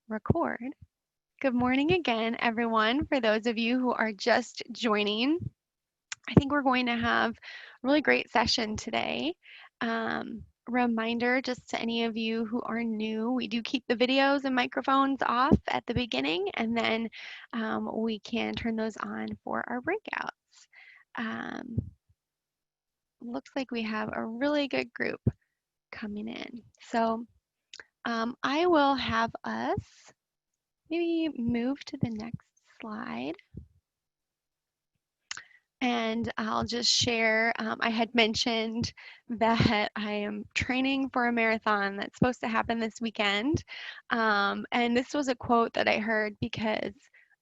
Record. Good morning again, everyone. For those of you who are just joining, I think we're going to have a really great session today. Reminder just to any of you who are new, we do keep the videos and microphones off at the beginning, and then we can turn those on for our breakouts. Looks like we have a really good group coming in. So I will have us maybe move to the next slide. And I'll just share, I had mentioned that I am training for a marathon that's supposed to happen this weekend. And this was a quote that I heard because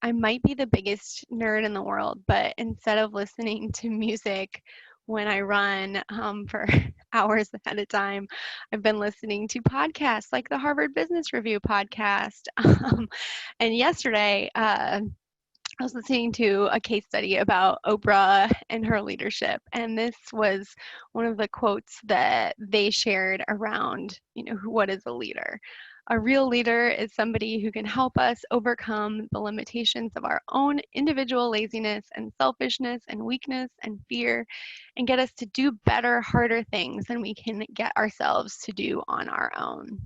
I might be the biggest nerd in the world, but instead of listening to music when I run for hours at a time, I've been listening to podcasts like the Harvard Business Review podcast. And yesterday, I was listening to a case study about Oprah and her leadership, and this was one of the quotes that they shared around, what is a leader? A real leader is somebody who can help us overcome the limitations of our own individual laziness and selfishness and weakness and fear and get us to do better, harder things than we can get ourselves to do on our own.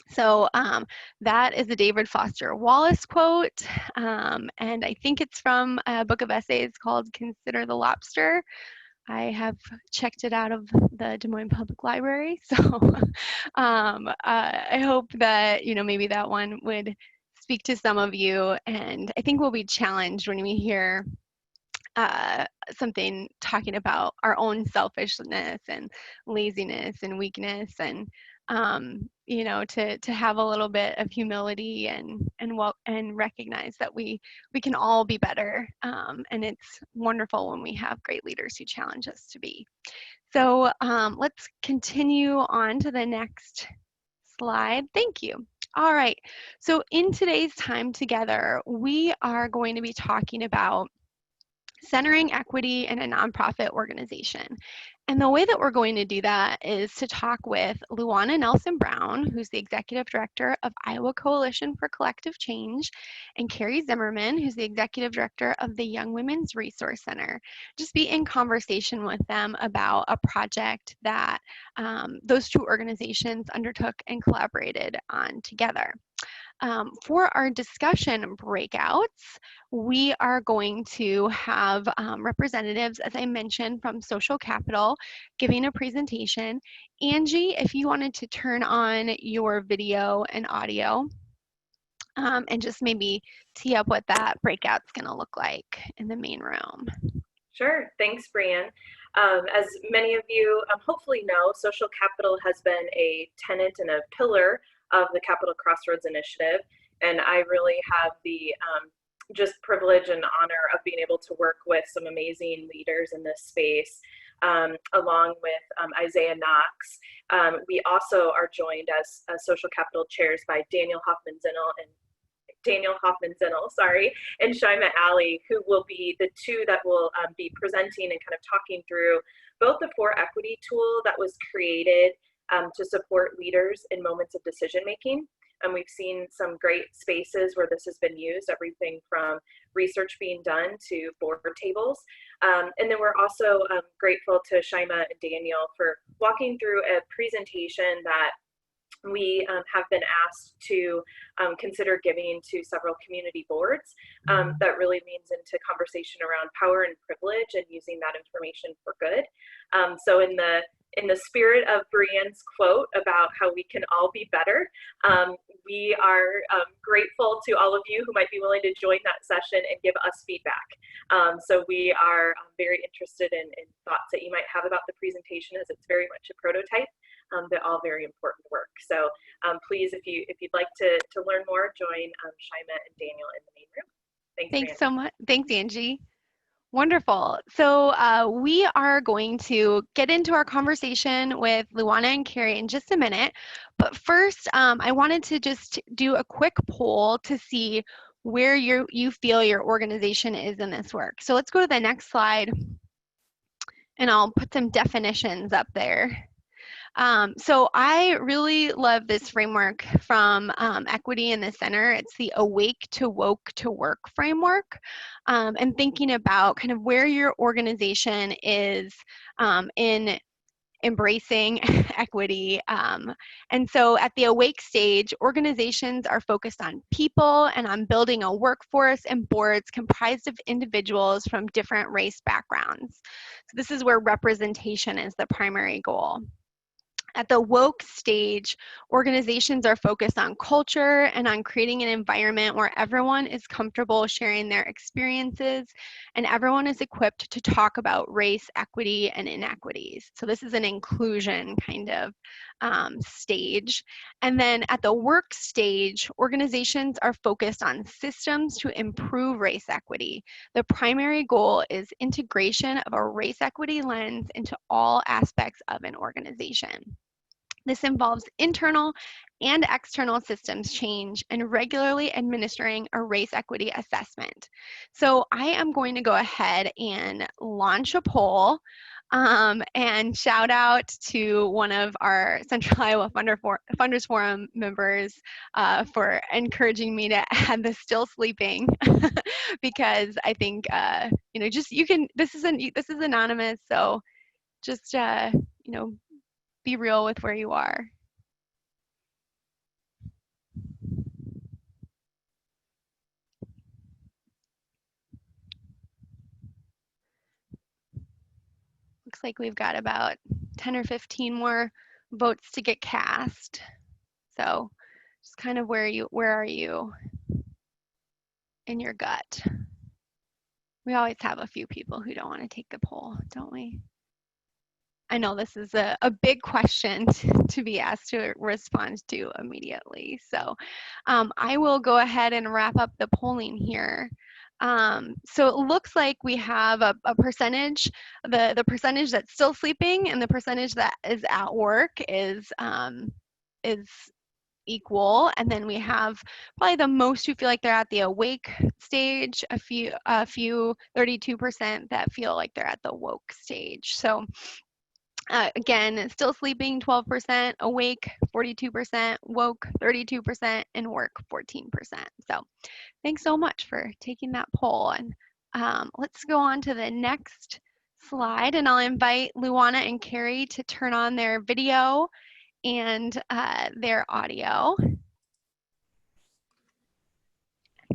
So that is a David Foster Wallace quote, and I think it's from a book of essays called Consider the Lobster. I have checked it out of the Des Moines Public Library, so I hope that, maybe that one would speak to some of you, and I think we'll be challenged when we hear something talking about our own selfishness and laziness and weakness, and to have a little bit of humility and recognize that we can all be better, and it's wonderful when we have great leaders who challenge us to be. So let's continue on to the next slide. Thank you. All right, so in today's time together, we are going to be talking about centering equity in a nonprofit organization. And the way that we're going to do that is to talk with Luana Nelson Brown, who's the Executive Director of Iowa Coalition for Collective Change, and Carrie Zimmerman, who's the Executive Director of the Young Women's Resource Center. Just be in conversation with them about a project that those two organizations undertook and collaborated on together. For our discussion breakouts, we are going to have representatives, as I mentioned, from Social Capital giving a presentation. Angie, if you wanted to turn on your video and audio, and just maybe tee up what that breakout's going to look like in the main room. Sure. Thanks, Brianne. As many of you hopefully know, Social Capital has been a tenet and a pillar of the Capital Crossroads Initiative, and I really have the just privilege and honor of being able to work with some amazing leaders in this space, along with Isaiah Knox. We also are joined as Social Capital chairs by Daniel Hoffman-Zinnel and Shaima Ali, who will be the two that will be presenting and kind of talking through both the For Equity tool that was created to support leaders in moments of decision making. And we've seen some great spaces where this has been used, everything from research being done to board tables. And then we're also grateful to Shaima and Daniel for walking through a presentation that we have been asked to consider giving to several community boards that really leans into conversation around power and privilege and using that information for good. So in the spirit of Brianne's quote about how we can all be better, we are grateful to all of you who might be willing to join that session and give us feedback. So we are very interested in thoughts that you might have about the presentation, as it's very much a prototype, but all very important work. So please, if you'd like to learn more, join Shaima and Daniel in the main room. Thanks so much. Thanks, Angie. Wonderful. So we are going to get into our conversation with Luana and Carrie in just a minute. But first, I wanted to just do a quick poll to see where you feel your organization is in this work. So let's go to the next slide, and I'll put some definitions up there. So I really love this framework from Equity in the Center. It's the Awake to Woke to Work framework, and thinking about kind of where your organization is in embracing equity. And so at the awake stage, organizations are focused on people and on building a workforce and boards comprised of individuals from different race backgrounds. So this is where representation is the primary goal. At the woke stage, organizations are focused on culture and on creating an environment where everyone is comfortable sharing their experiences and everyone is equipped to talk about race, equity, and inequities. So this is an inclusion kind of stage. And then at the work stage, organizations are focused on systems to improve race equity. The primary goal is integration of a race equity lens into all aspects of an organization. This involves internal and external systems change and regularly administering a race equity assessment. So I am going to go ahead and launch a poll and shout out to one of our Central Iowa Funders Forum members for encouraging me to add the still sleeping because I think, just you can, this is anonymous, so just, be real with where you are. Looks like we've got about 10 or 15 more votes to get cast. So just kind of where are you in your gut? We always have a few people who don't want to take the poll, don't we? I know this is a big question to be asked to respond to immediately. So I will go ahead and wrap up the polling here. So it looks like we have a percentage, the percentage that's still sleeping and the percentage that is at work is equal. And then we have probably the most who feel like they're at the awake stage, a few 32% that feel like they're at the woke stage. So again, still sleeping 12%, awake 42%, woke 32%, and work 14%. So thanks so much for taking that poll. And let's go on to the next slide, and I'll invite Luana and Carrie to turn on their video and their audio.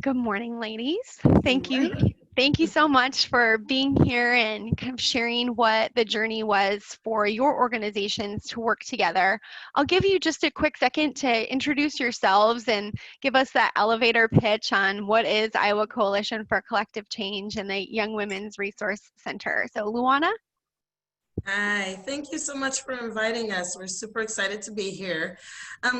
Good morning, ladies. Thank you. Thank you so much for being here and kind of sharing what the journey was for your organizations to work together. I'll give you just a quick second to introduce yourselves and give us that elevator pitch on what is Iowa Coalition for Collective Change and the Young Women's Resource Center. So Luana? Hi, thank you so much for inviting us. We're super excited to be here.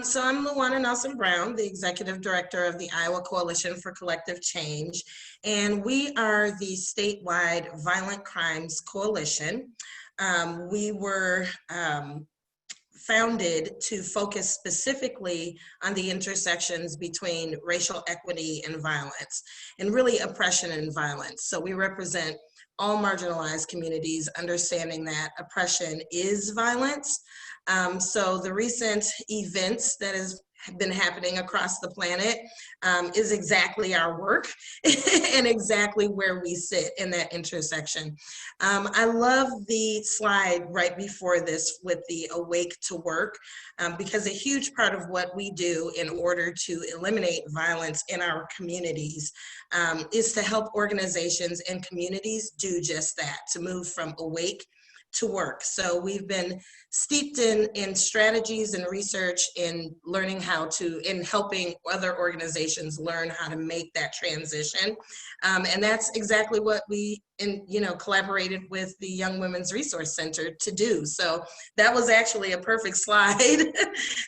So I'm Luana Nelson Brown, the Executive Director of the Iowa Coalition for Collective Change, and we are the statewide Violent Crimes Coalition. We were founded to focus specifically on the intersections between racial equity and violence, and really oppression and violence. So we represent all marginalized communities, understanding that oppression is violence. So the recent events that has been happening across the planet is exactly our work and exactly where we sit in that intersection. I love the slide right before this with the awake to work, because a huge part of what we do in order to eliminate violence in our communities is to help organizations and communities do just that, to move from awake to work. So we've been steeped in strategies and research in learning how to, in helping other organizations learn how to make that transition. And that's exactly what we collaborated with the Young Women's Resource Center to do. So that was actually a perfect slide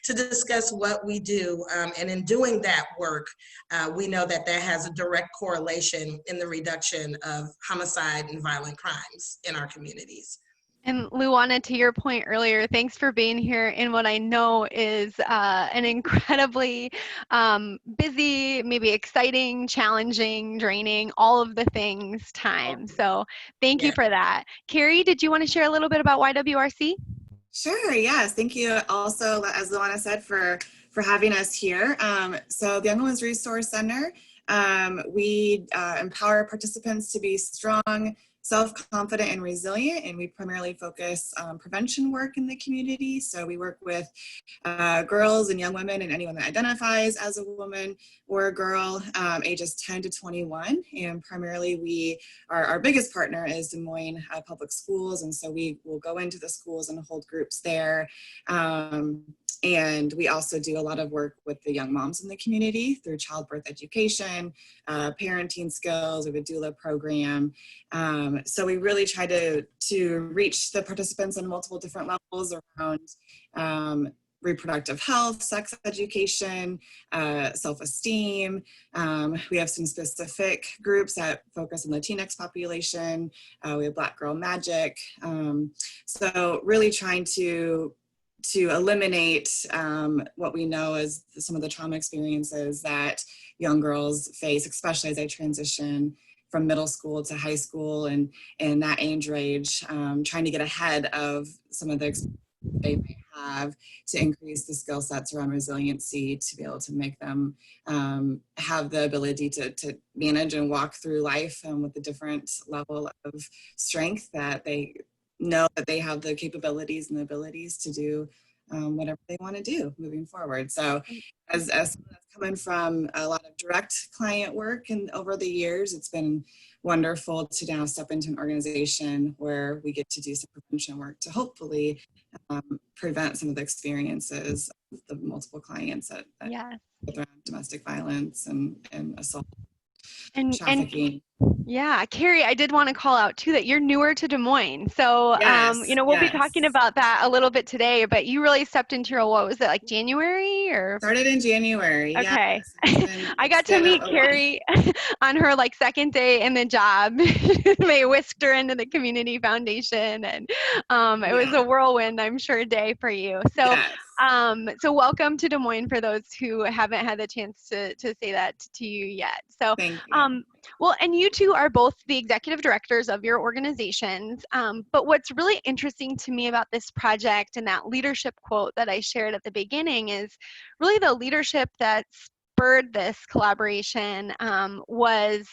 to discuss what we do. And in doing that work, we know that that has a direct correlation in the reduction of homicide and violent crimes in our communities. And Luana, to your point earlier, thanks for being here in what I know is an incredibly busy, maybe exciting, challenging, draining, all of the things time. So thank you for that. Carrie, did you want to share a little bit about YWRC? Sure, yes. Thank you also, as Luana said, for having us here. So the Young Women's Resource Center, we empower participants to be strong, self-confident, and resilient, and we primarily focus on prevention work in the community. So we work with girls and young women and anyone that identifies as a woman or a girl, ages 10 to 21. And primarily our biggest partner is Des Moines Public Schools. And so we will go into the schools and hold groups there. And we also do a lot of work with the young moms in the community through childbirth education, parenting skills, we have a doula program. So we really try to reach the participants on multiple different levels around reproductive health, sex education, self-esteem. We have some specific groups that focus on the Latinx population. We have Black Girl Magic. So really trying to eliminate what we know as some of the trauma experiences that young girls face, especially as they transition from middle school to high school and that age range, trying to get ahead of some of the experiences they may have to increase the skill sets around resiliency, to be able to make them have the ability to manage and walk through life with a different level of strength, that they know that they have the capabilities and the abilities to do whatever they want to do moving forward. So as someone that's coming from a lot of direct client work and over the years, it's been wonderful to now step into an organization where we get to do some prevention work to hopefully prevent some of the experiences of the multiple clients that Yes. around domestic violence and assault, And trafficking. yeah, Carrie, I did want to call out too that you're newer to Des Moines. So, Yes, we'll be talking about that a little bit today, but you really stepped into your, what was it, like January or? Started in January. Okay. Yes. I got to meet Carrie on her second day in the job. They whisked her into the community foundation, and it was a whirlwind, I'm sure, day for you. So, yes. so welcome to Des Moines for those who haven't had the chance to say that to you yet. So, thank you. well, and you two are both the executive directors of your organizations. But what's really interesting to me about this project and that leadership quote that I shared at the beginning is really the leadership that spurred this collaboration was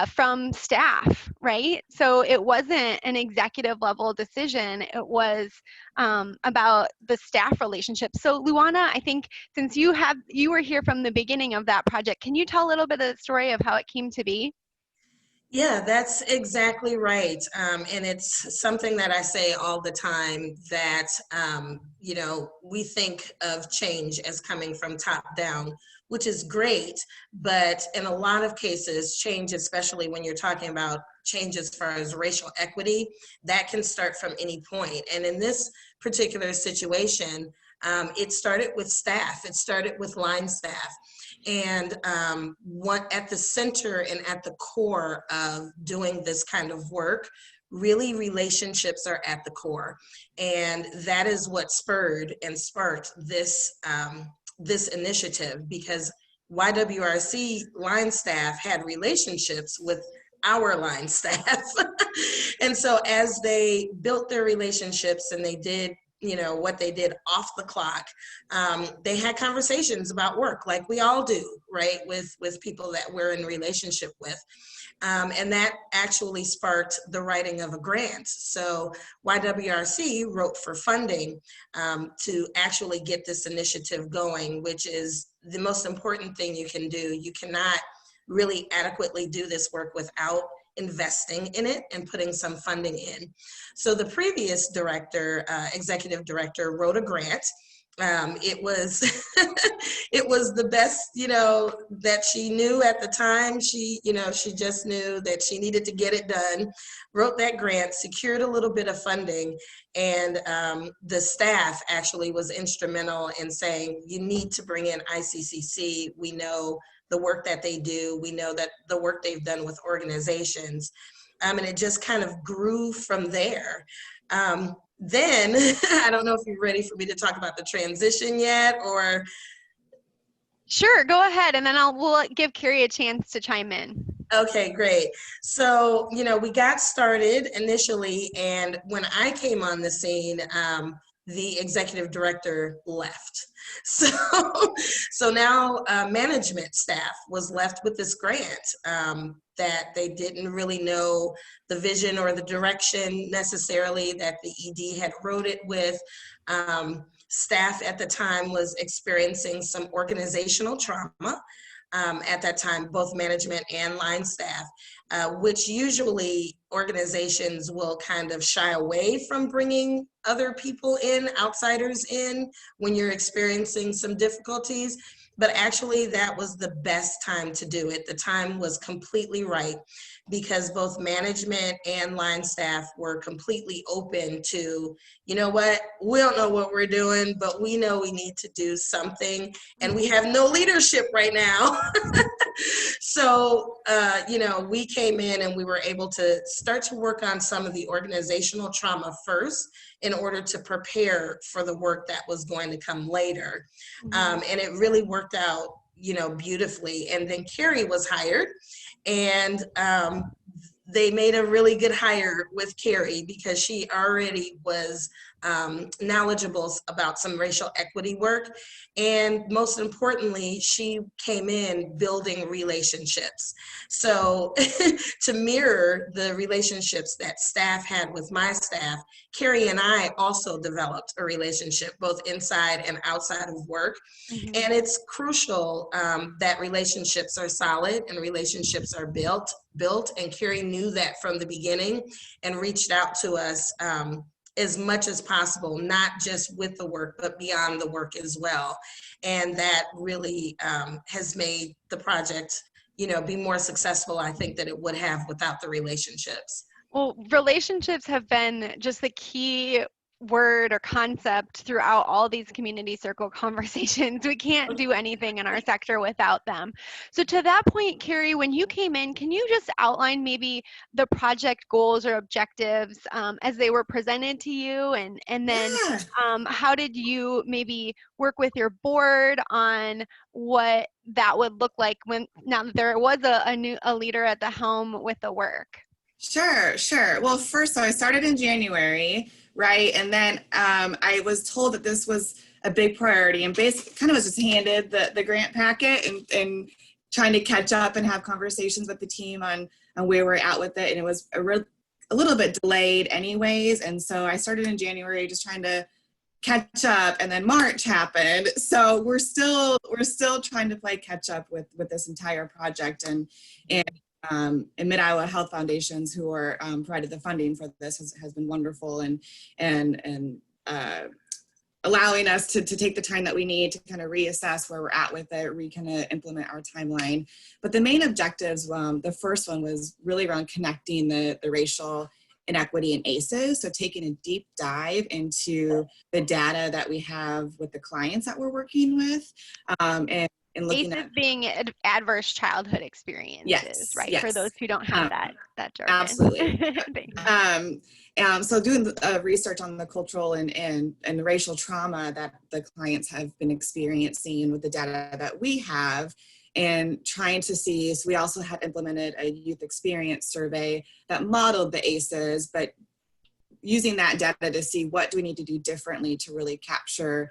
from staff, right? So it wasn't an executive level decision. It was about the staff relationship. So Luana, I think since you were here from the beginning of that project, can you tell a little bit of the story of how it came to be? Yeah, that's exactly right. And it's something that I say all the time, that, we think of change as coming from top down, which is great. But in a lot of cases, change, especially when you're talking about change as far as racial equity, that can start from any point. And in this particular situation, it started with staff. It started with line staff. And what at the center and at the core of doing this kind of work, really relationships are at the core. And that is what spurred and sparked this, this initiative, because YWRC line staff had relationships with our line staff. And so as they built their relationships and they did what they did off the clock, they had conversations about work like we all do, right, with people that we're in relationship with. And that actually sparked the writing of a grant. So YWRC wrote for funding to actually get this initiative going, which is the most important thing you can do. You cannot really adequately do this work without investing in it and putting some funding in. So the previous director, executive director, wrote a grant. It was it was the best, that she knew at the time. She just knew that she needed to get it done, wrote that grant, secured a little bit of funding, and the staff actually was instrumental in saying, you need to bring in ICCC. We know the work that they do. We know that the work they've done with organizations. And it just kind of grew from there. Then, I don't know if you're ready for me to talk about the transition yet, or. Sure, go ahead, and then we'll give Carrie a chance to chime in. Okay, great. So, we got started initially, and when I came on the scene, the executive director left. So now management staff was left with this grant that they didn't really know the vision or the direction necessarily that the ED had wrote it with. Staff at the time was experiencing some organizational trauma. At that time, both management and line staff, which usually organizations will kind of shy away from bringing other people in, outsiders in, when you're experiencing some difficulties. But actually, that was the best time to do it. The time was completely right because both management and line staff were completely open to, you know what, we don't know what we're doing, but we know we need to do something, and we have no leadership right now. So, you know, we came in and we were able to start to work on some of the organizational trauma first in order to prepare for the work that was going to come later. And it really worked out, you know, beautifully. And then Carrie was hired, and they made a really good hire with Carrie because she already was knowledgeable about some racial equity work. And most importantly, she came in building relationships. So to mirror the relationships that staff had with my staff, Carrie and I also developed a relationship both inside and outside of work. And it's crucial that relationships are solid and relationships are built. And Carrie knew that from the beginning and reached out to us as much as possible, not just with the work, but beyond the work as well. And that really has made the project, you know, be more successful, I think, than it would have without the relationships. Well, relationships have been just the key word or concept throughout all these community circle conversations. We can't do anything in our sector without them. So to that point, Carrie, when you came in, can you just outline maybe the project goals or objectives as they were presented to you? And then how did you maybe work with your board on what that would look like when now that there was a leader at the helm with the work? Sure. Well, first, so I started in January, right? And then I was told that this was a big priority, and basically kind of was just handed the grant packet and trying to catch up and have conversations with the team on where we're at with it. And it was a little bit delayed anyways. And so I started in January just trying to catch up, and then March happened. So we're still trying to play catch up with this entire project, and Mid-Iowa Health Foundations, who are provided the funding for this, has been wonderful and allowing us to take the time that we need to kind of reassess where we're at with it, kind of implement our timeline. But the main objectives, the first one was really around connecting the racial inequity in ACEs. So taking a deep dive into the data that we have with the clients that we're working with, and looking ACEs at being adverse childhood experiences, right? Yes. For those who don't have that jargon. Absolutely. So doing research on the cultural and racial trauma that the clients have been experiencing with the data that we have, and trying to see, so we also had implemented a youth experience survey that modeled the ACEs, but using that data to see what do we need to do differently to really capture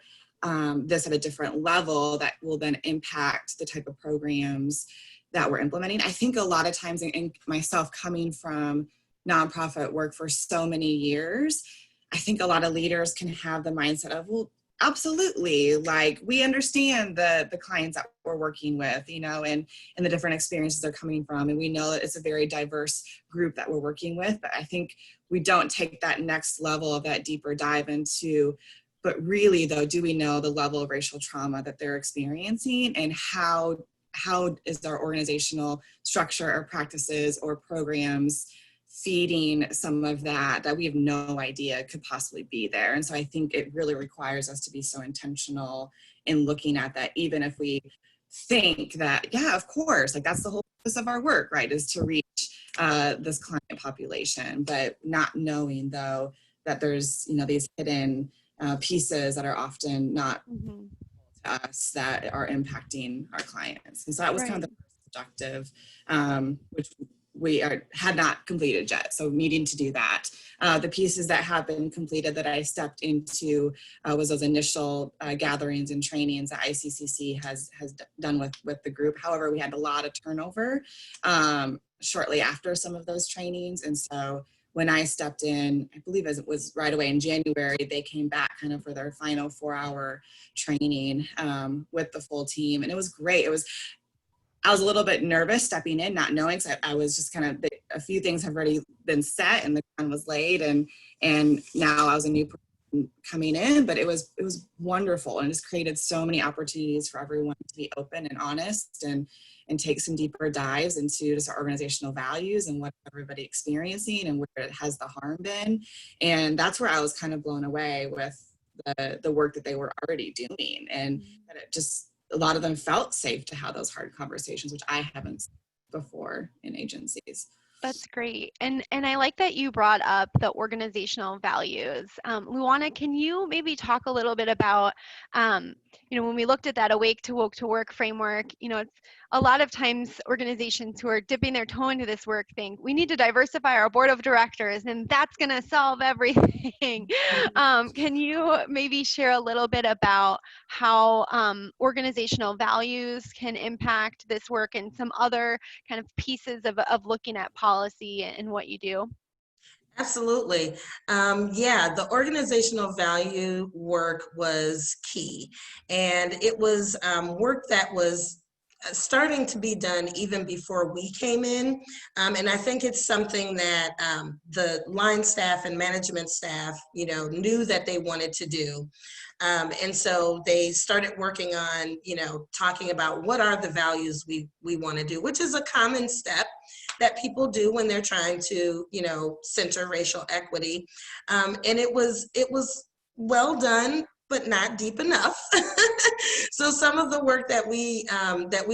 this at a different level that will then impact the type of programs that we're implementing. I think a lot of times, and myself coming from nonprofit work for so many years, I think a lot of leaders can have the mindset of, well, absolutely, like we understand the clients that we're working with, you know, and the different experiences they're coming from. And we know that it's a very diverse group that we're working with, but I think we don't take that next level of that deeper dive into, but really though, do we know the level of racial trauma that they're experiencing, and how is our organizational structure or practices or programs feeding some of that we have no idea could possibly be there. And so I think it really requires us to be so intentional in looking at that, even if we think that, yeah, of course, like that's the whole purpose of our work, right, is to reach this client population, but not knowing though that there's, you know, these hidden pieces that are often not to us that are impacting our clients. And so that was kind of the first objective, which had not completed yet, so needing to do that. The pieces that have been completed that I stepped into was those initial gatherings and trainings that ICCC has done with the group. However, we had a lot of turnover shortly after some of those trainings, and so when I stepped in, I believe it was right away in January, they came back kind of for their final 4-hour training with the full team, and it was great. I was a little bit nervous stepping in, not knowing, so I was just kind of, a few things have already been set and the ground was laid, and now I was a new person coming in, but it was wonderful, and just created so many opportunities for everyone to be open and honest and take some deeper dives into just our organizational values and what everybody experiencing and where has the harm been. And that's where I was kind of blown away with the work that they were already doing, and that it just, a lot of them felt safe to have those hard conversations, which I haven't seen before in agencies. That's great. And I like that you brought up the organizational values. Luana, can you maybe talk a little bit about, when we looked at that Awake to Woke to Work framework, it's a lot of times organizations who are dipping their toe into this work think we need to diversify our board of directors and that's going to solve everything. Can you maybe share a little bit about how organizational values can impact this work and some other kind of pieces of looking at policy and what you do? Absolutely. The organizational value work was key. And it was work that was starting to be done even before we came in. And I think it's something that the line staff and management staff, knew that they wanted to do. And so they started working on, talking about what are the values we want to do, which is a common step that people do when they're trying to, center racial equity. And it was well done, but not deep enough. So some of the work that we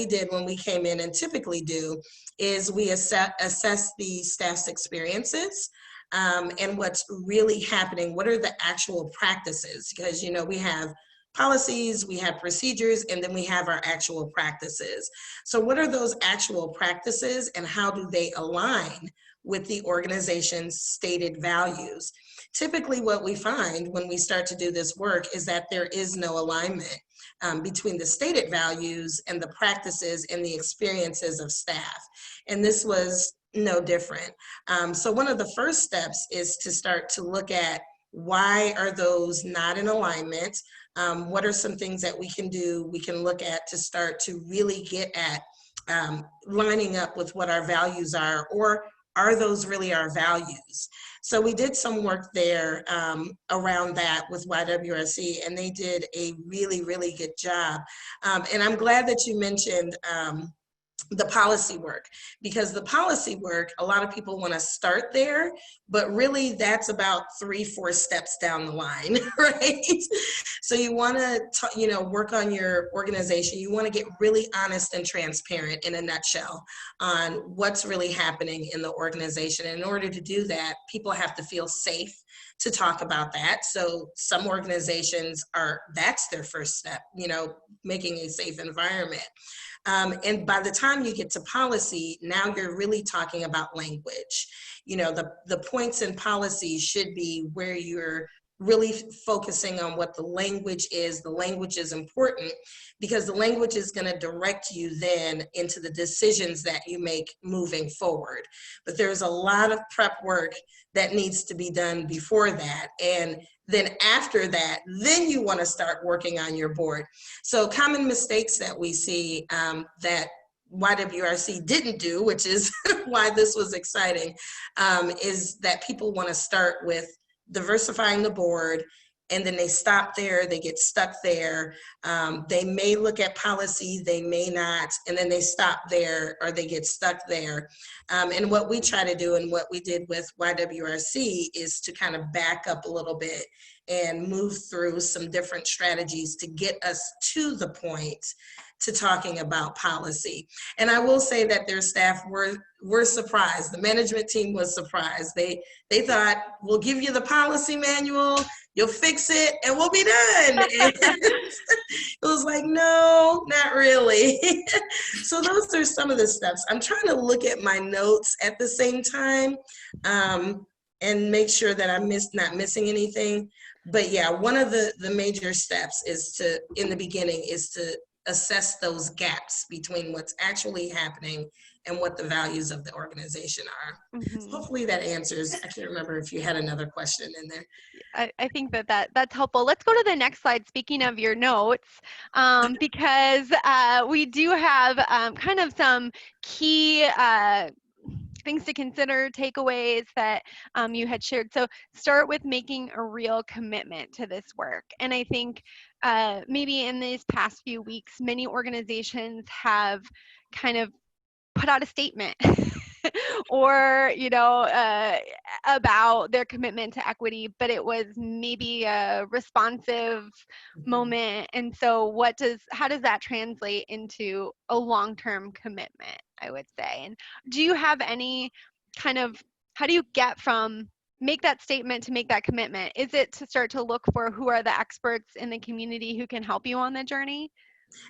did when we came in and typically do is we assess the staff's experiences. And what's really happening, what are the actual practices? Because, we have policies, we have procedures, and then we have our actual practices. So what are those actual practices and how do they align with the organization's stated values? Typically what we find when we start to do this work is that there is no alignment between the stated values and the practices and the experiences of staff. And this was no different. So one of the first steps is to start to look at why are those not in alignment? What are some things that we can do, we can look at to start to really get at lining up with what our values are, or are those really our values? So we did some work there around that with YWRC, and they did a really, really good job. And I'm glad that you mentioned the policy work, because the policy work, a lot of people want to start there, but really that's about 3-4 steps down the line, right? So you want to, work on your organization. You want to get really honest and transparent in a nutshell on what's really happening in the organization. And in order to do that, people have to feel safe to talk about that. So some organizations that's their first step, making a safe environment. And by the time you get to policy, now you're really talking about language. The points in policy should be where you're really focusing on what the language is. The language is important because the language is going to direct you then into the decisions that you make moving forward. But there's a lot of prep work that needs to be done before that. And then after that, then you want to start working on your board. So common mistakes that we see that YWRC didn't do, which is why this was exciting, is that people want to start with diversifying the board, and then they stop there, they get stuck there. They may look at policy, they may not, and then they stop there or they get stuck there. And what we try to do and what we did with YWRC is to kind of back up a little bit and move through some different strategies to get us to the point to talking about policy. And I will say that their staff were surprised. The management team was surprised. They thought, we'll give you the policy manual, you'll fix it, and we'll be done. And it was like, no, not really. So those are some of the steps. I'm trying to look at my notes at the same time and make sure that I'm not missing anything. But yeah, one of the major steps is to, in the beginning, is to assess those gaps between what's actually happening and what the values of the organization are. Mhm. Hopefully that answers. I can't remember if you had another question in there. I think that's helpful. Let's go to the next slide. Speaking of your notes, because we do have kind of some key things to consider, takeaways that you had shared. So start with making a real commitment to this work. And I think maybe in these past few weeks, many organizations have kind of put out a statement or about their commitment to equity, but it was maybe a responsive moment. And so how does that translate into a long-term commitment, I would say? And do you have any kind of, how do you get from make that statement to make that commitment? Is it to start to look for who are the experts in the community who can help you on the journey?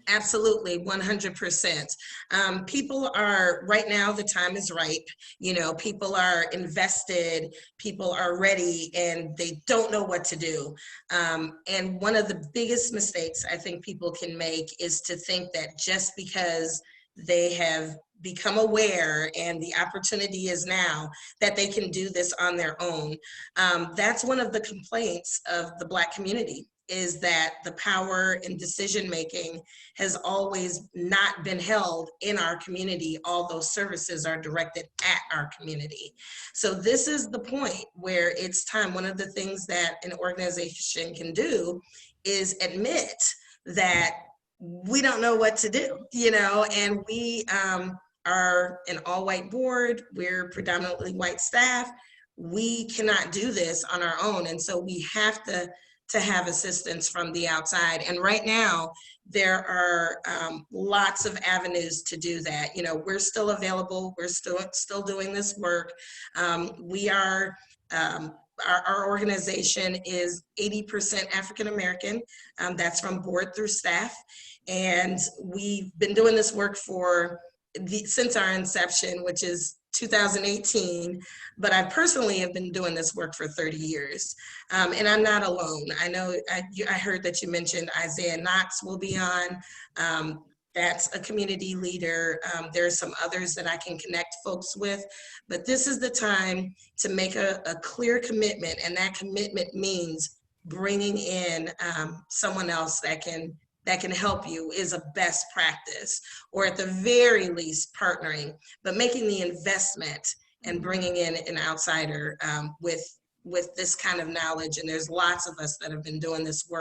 Absolutely, 100%. People are, right now, the time is ripe. You know, people are invested, people are ready, and they don't know what to do. And one of the biggest mistakes I think people can make is to think that just because they have become aware and the opportunity is now, that they can do this on their own. That's one of the complaints of the Black community, is that the power in decision making has always not been held in our community, although services are directed at our community. So this is the point where it's time. One of the things that an organization can do is admit that we don't know what to do, you know, and we are an all-white board, we're predominantly white staff. We cannot do this on our own, and so we have to have assistance from the outside. And right now, there are lots of avenues to do that. You know, we're still available. We're still doing this work. We are, our organization is 80% African-American. That's from board through staff. And we've been doing this work since our inception, which is 2018, but I personally have been doing this work for 30 years. And I'm not alone. I know I heard that you mentioned Isaiah Knox will be on. That's a community leader. There are some others that I can connect folks with, but this is the time to make a clear commitment, and that commitment means bringing in someone else that can help you is a best practice, or at the very least partnering, but making the investment and bringing in an outsider with this kind of knowledge. And there's lots of us that have been doing this work